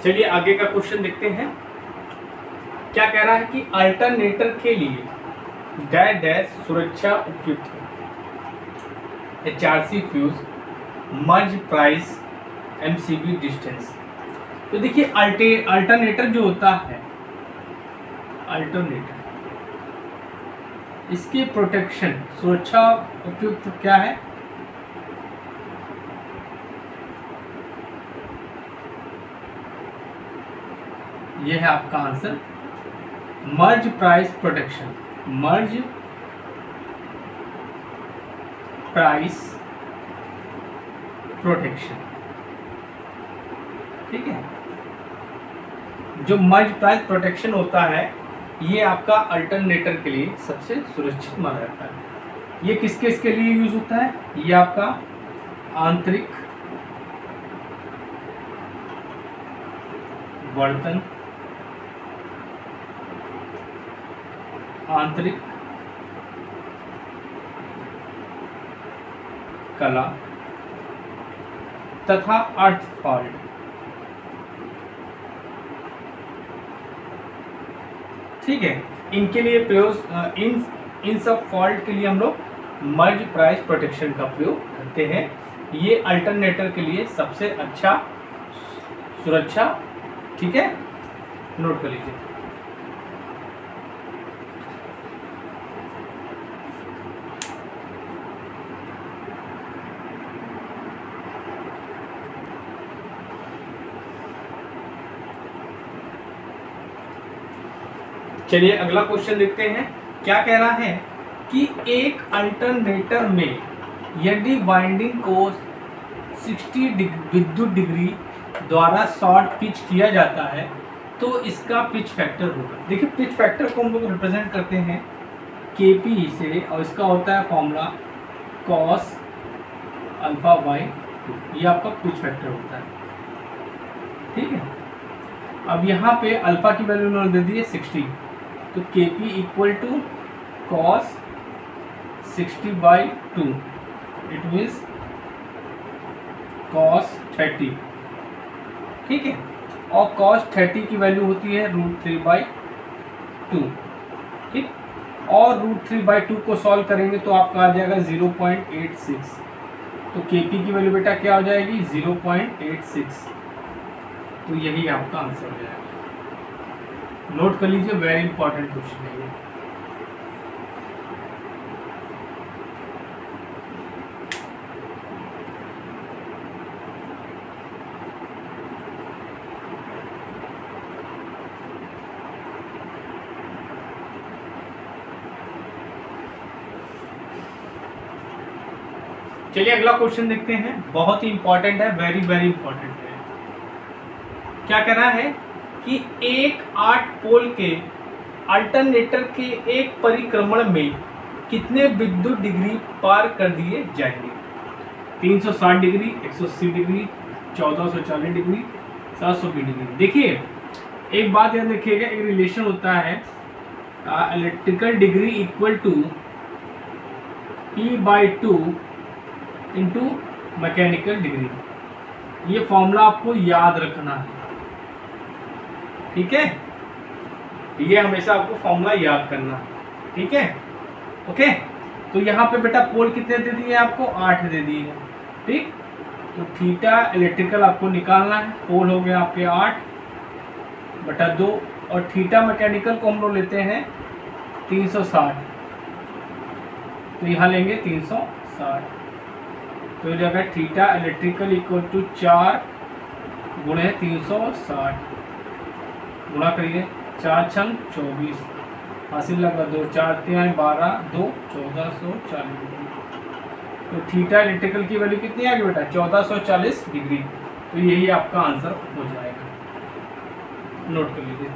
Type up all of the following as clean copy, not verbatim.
चलिए आगे का क्वेश्चन देखते हैं। क्या कह रहा है कि अल्टरनेटर के लिए डैश डैश सुरक्षा उपयुक्त है, HRC फ्यूज, मर्ज प्राइस, MCB डिस्टेंस। तो देखिए अल्टरनेटर जो होता है, अल्टरनेटर इसकी प्रोटेक्शन सुरक्षा उपयुक्त क्या है? ये है आपका आंसर, मर्ज प्राइस प्रोटेक्शन। मर्ज प्राइस प्रोटेक्शन, ठीक है। जो मर्ज प्राइस प्रोटेक्शन होता है ये आपका अल्टरनेटर के लिए सबसे सुरक्षित माना जाता है। ये किस किस के लिए यूज होता है? ये आपका आंतरिक वर्तन, आंतरिक कला तथा अर्थ फॉल्ट। ठीक है, इनके लिए प्रयोग इन सब फॉल्ट के लिए हम लोग मर्ज प्राइस प्रोटेक्शन का प्रयोग करते हैं। ये अल्टरनेटर के लिए सबसे अच्छा सुरक्षा, ठीक है, नोट कर लीजिए। चलिए अगला क्वेश्चन देखते हैं। क्या कह रहा है कि एक अल्टरनेटर में यदि वाइंडिंग को 60 विद्युत डिग्री द्वारा शॉर्ट पिच किया जाता है तो इसका पिच फैक्टर होगा। देखिए पिच फैक्टर को हम लोग रिप्रेजेंट करते हैं KP से, और इसका होता है फॉर्मूला cos α/2। ये आपका पिच फैक्टर होता है, ठीक है। अब यहाँ पे अल्फा की वैल्यू उन्होंने दे दी है 60, तो KP equal to cos 60/2, it means cos 30, ठीक है। और cos 30 की वैल्यू होती है √3/2, ठीक। और √3/2 को सॉल्व करेंगे तो आपका आ जाएगा 0.86। तो KP की वैल्यू बेटा क्या हो जाएगी? 0.86। तो यही आपका आंसर हो जाएगा। नोट कर लीजिए, वेरी इंपॉर्टेंट क्वेश्चन है ये। चलिए अगला क्वेश्चन देखते हैं, बहुत ही इंपॉर्टेंट है, वेरी वेरी इंपॉर्टेंट है। क्या कह रहा है कि एक 8 पोल के अल्टरनेटर के एक परिक्रमण में कितने विद्युत डिग्री पार कर दिए जाएंगे? 360 डिग्री, 180 डिग्री, 1440 डिग्री, 720 डिग्री। देखिए एक बात याद रखिएगा, एक रिलेशन होता है electrical degree equal to E/2 into mechanical degree. ये फॉर्मूला आपको याद रखना है, ठीक है। ये हमेशा आपको फॉर्मूला याद करना है, ठीक है, ओके। तो यहाँ पे बेटा पोल कितने दे दिए आपको? 8 दे दिए हैं, ठीक। तो थीटा इलेक्ट्रिकल आपको निकालना है। पोल हो गया आपके 8/2, और थीटा मैकेनिकल को हम लोग लेते हैं 360, तो यहाँ लेंगे 360। तो जगह थीटा इलेक्ट्रिकल इक्वल टू 4 गुणे 360, गुणा करिए 4 छंग 24, हासिल लगा 2 4 3 12 2 1440। तो थीटा इलेक्ट्रिकल की वैल्यू कितनी आ गई बेटा? 1440 डिग्री। तो यही आपका आंसर हो जाएगा, नोट कर लीजिए।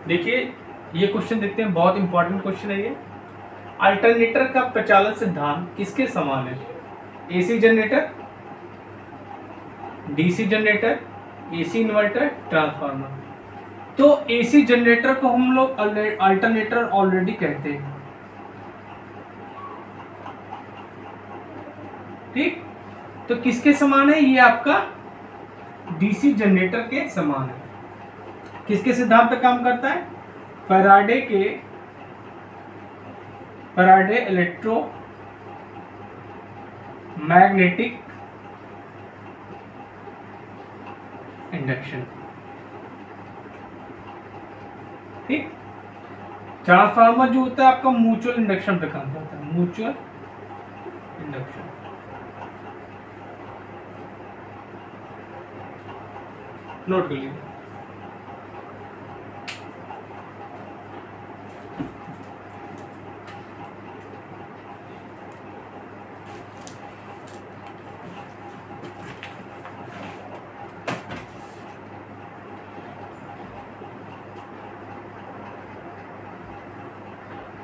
देखिए ये क्वेश्चन देखते हैं, बहुत इंपॉर्टेंट क्वेश्चन है ये। अल्टरनेटर का प्रचालन सिद्धांत किसके समान है? AC generator, DC generator, AC inverter, transformer. तो एसी जनरेटर को हम लोग अल्टरनेटर ऑलरेडी कहते हैं, ठीक। तो किसके समान है? ये आपका डीसी जनरेटर के समान है। किसके सिद्धांत पे काम करता है? फैराडे इलेक्ट्रो मैग्नेटिक इंडक्शन, ठीक। ट्रांसफार्मर जो होता है आपका म्यूचुअल इंडक्शन पे काम करता है, म्यूचुअल इंडक्शन। नोट कर लीजिए।